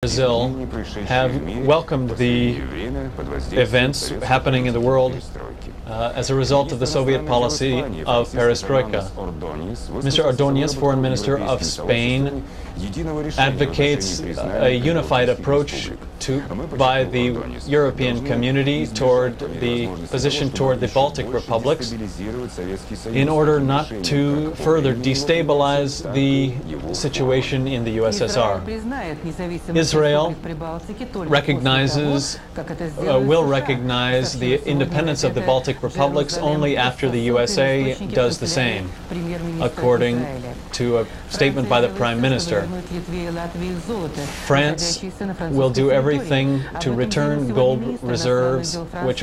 Brazil have welcomed the events happening in the world as a result of the Soviet policy of perestroika. Mr. Ordóñez, Foreign Minister of Spain, advocates a unified approach by the European community toward the position toward the Baltic republics in order not to further destabilize the situation in the USSR. Israel will recognize the independence of the Baltic republics only after the USA does the same, according to a statement by the Prime Minister. France will do everything to return gold reserves which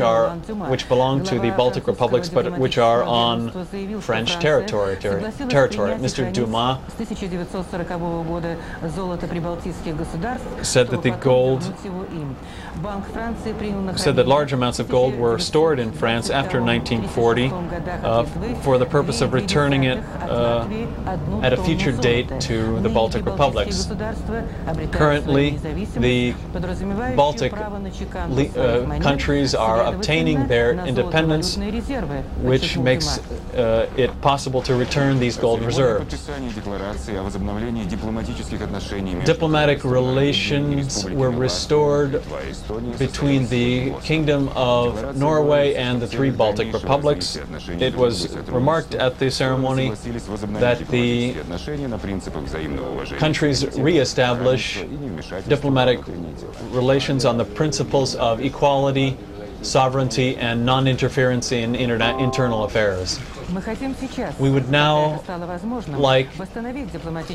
belong to the Baltic republics but which are on French territory. Mr. Dumas said that large amounts of gold were stored in France after 1940 for the purpose of returning it at a future date to the Baltic republics. Currently, the Baltic countries are obtaining their independence, which makes it possible to return these gold reserves. Diplomatic relations were restored between the Kingdom of Norway and the three Baltic republics. It was remarked at the ceremony that the countries re-establish diplomatic relations on the principles of equality, sovereignty, and non-interference in internal affairs. We would now like,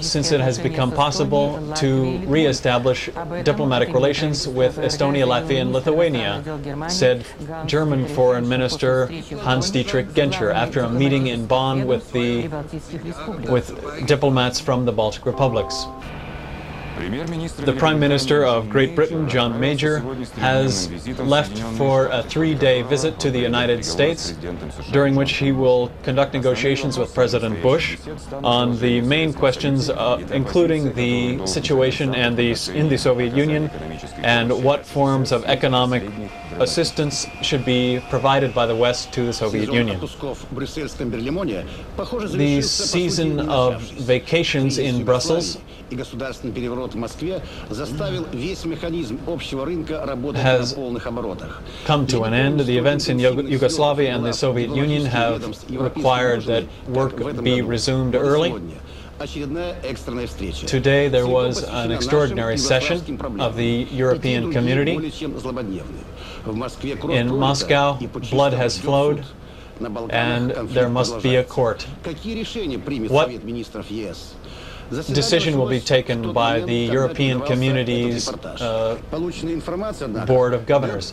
since it has become possible, to re-establish diplomatic relations with Estonia, Latvia, and Lithuania, said German Foreign Minister Hans-Dietrich Genscher after a meeting in Bonn with diplomats from the Baltic republics. The Prime Minister of Great Britain, John Major, has left for a 3-day visit to the United States, during which he will conduct negotiations with President Bush on the main questions, including the situation in the Soviet Union and what forms of economic assistance should be provided by the West to the Soviet Union. The season of vacations in Brussels has come to an end. The events in Yugoslavia and the Soviet Union have required that work be resumed early. Today there was an extraordinary session of the European Community. In Moscow, blood has flowed, and there must be a court. What decision will be taken by the European Community's Board of Governors?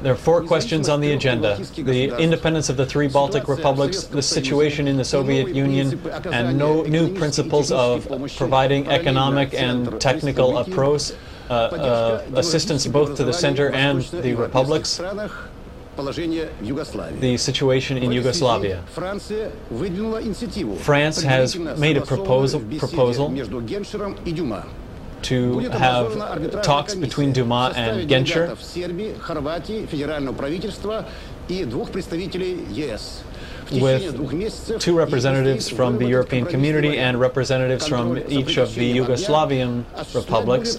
There are 4 questions on the agenda: the independence of the 3 Baltic republics, the situation in the Soviet Union, and new principles of providing economic and technical assistance both to the center and the republics. The situation in Yugoslavia. France has made a proposal to have talks between Dumas and Genscher, with 2 representatives from the European Community and representatives from each of the Yugoslavian republics,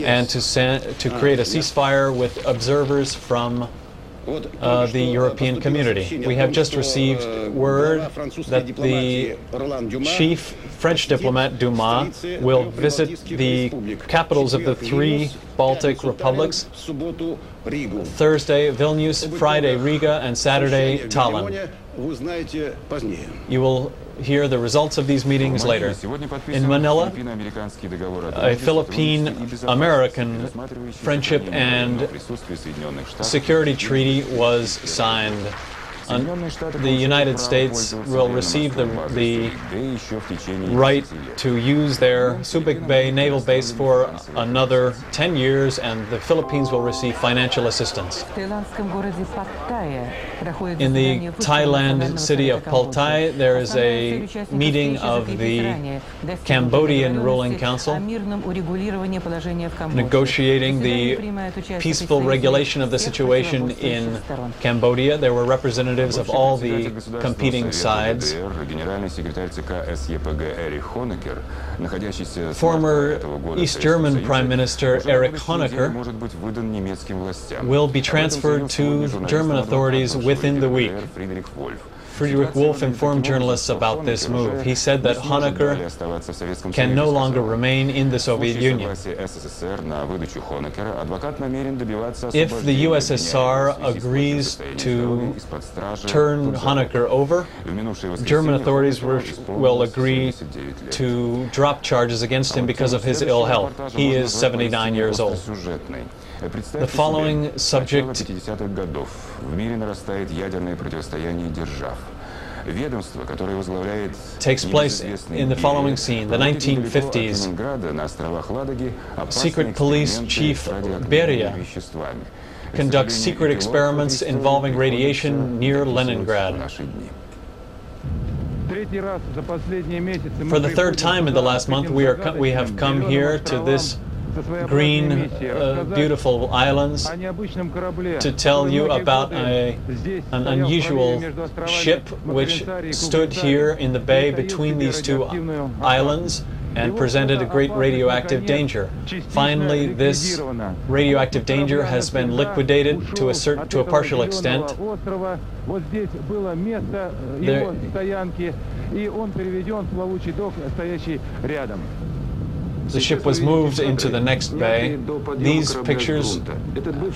and to create a ceasefire with observers from the European Community. We have just received word that the chief French diplomat, Dumas, will visit the capitals of the 3 Baltic republics: Thursday, Vilnius; Friday, Riga; and Saturday, Tallinn. You will hear the results of these meetings later. In Manila, a Philippine-American friendship and security treaty was signed the United States will receive the right to use their Subic Bay naval base for another 10 years, and the Philippines will receive financial assistance. In the Thailand city of Paltai, there is a meeting of the Cambodian ruling council negotiating the peaceful regulation of the situation in Cambodia. There were representatives of all the competing sides. Former East German Prime Minister Erich Honecker will be transferred to German authorities within the week. Friedrich Wolf informed journalists about this move. He said that Honecker can no longer remain in the Soviet Union. If the USSR agrees to turn Honecker over, German authorities will agree to drop charges against him because of his ill health. He is 79 years old. The following subject takes place in the following scene. The 1950s. Secret Police Chief Beria conducts secret experiments involving radiation near Leningrad. For the third time in the last month, we have come here to this green, beautiful islands to tell you about an unusual ship which stood here in the bay between these two islands and presented a great radioactive danger. Finally, this radioactive danger has been liquidated to a partial extent. The ship was moved into the next bay. These pictures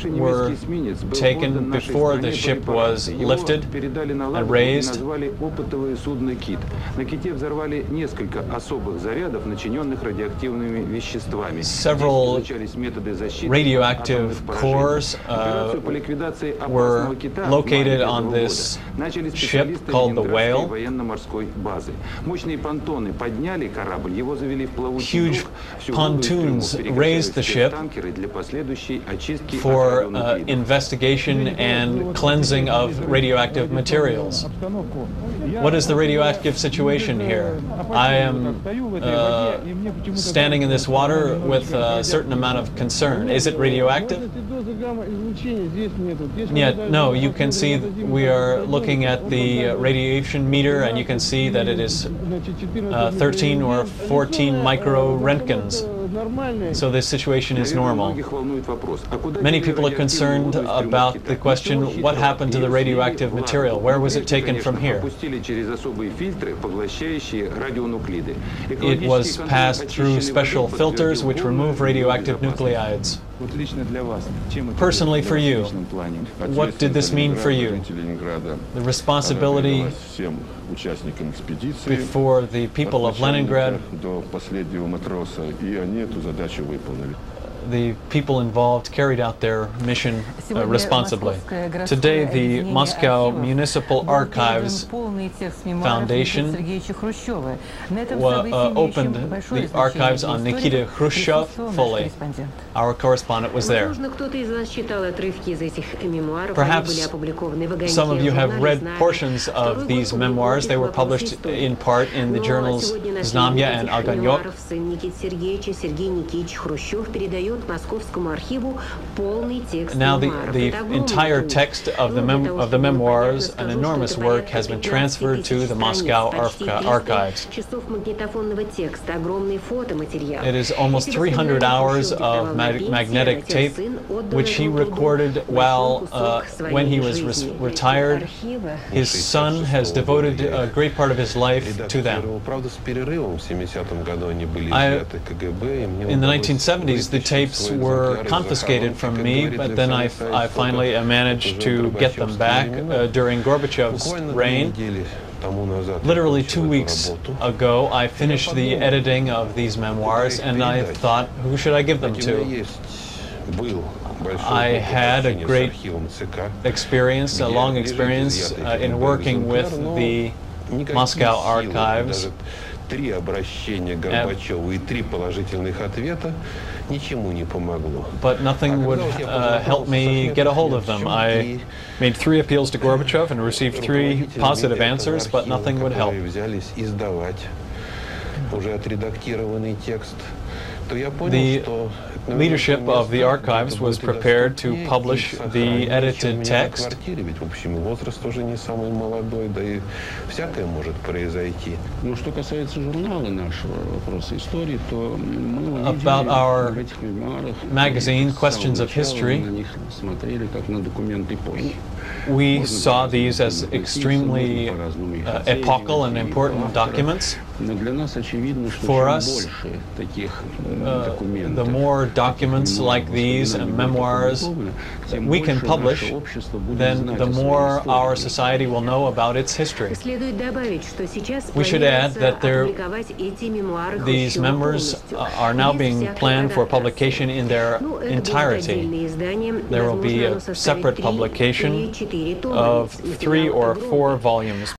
were taken before the ship was lifted and raised. Several radioactive cores were located on this ship called the Whale. Huge pontoons raised the ship for investigation and cleansing of radioactive materials. What is the radioactive situation here? I am standing in this water with a certain amount of concern. Is it radioactive? No, you can see we are looking at the radiation meter, and you can see that it is 13 or 14 micro-Roentgens. So this situation is normal. Many people are concerned about the question, what happened to the radioactive material? Where was it taken from here? It was passed through special filters which remove radioactive nuclides. Personally for you, what did this mean for you? The responsibility before the people of Leningrad, the people involved carried out their mission responsibly. Today, the Moscow Municipal Archives Foundation opened the archives on Nikita Khrushchev fully. Our correspondent was there. Perhaps some of you have read portions of these memoirs. They were published in part in the journals Znamya and Огонек. Now the entire text of the memoirs, an enormous work, has been transferred to the Moscow archives. It is almost 300 hours of magnetic tape, which he recorded when he was retired. His son has devoted a great part of his life to them. In the 1970s, the tapes were confiscated from me, but then I finally managed to get them back during Gorbachev's reign. Literally 2 weeks ago, I finished the editing of these memoirs, and I thought, who should I give them to? I had a great experience, a long experience in working with the Moscow archives. But nothing would help me get a hold of them. I made 3 appeals to Gorbachev and received 3 positive answers, but nothing would help. The leadership of the archives was prepared to publish the edited text. About our magazine, Questions of History, we saw these as extremely epochal and important documents. For us, the more documents like these and memoirs we can publish, then the more our society will know about its history. We should add that these memoirs are now being planned for publication in their entirety. There will be a separate publication of 3 or 4 volumes.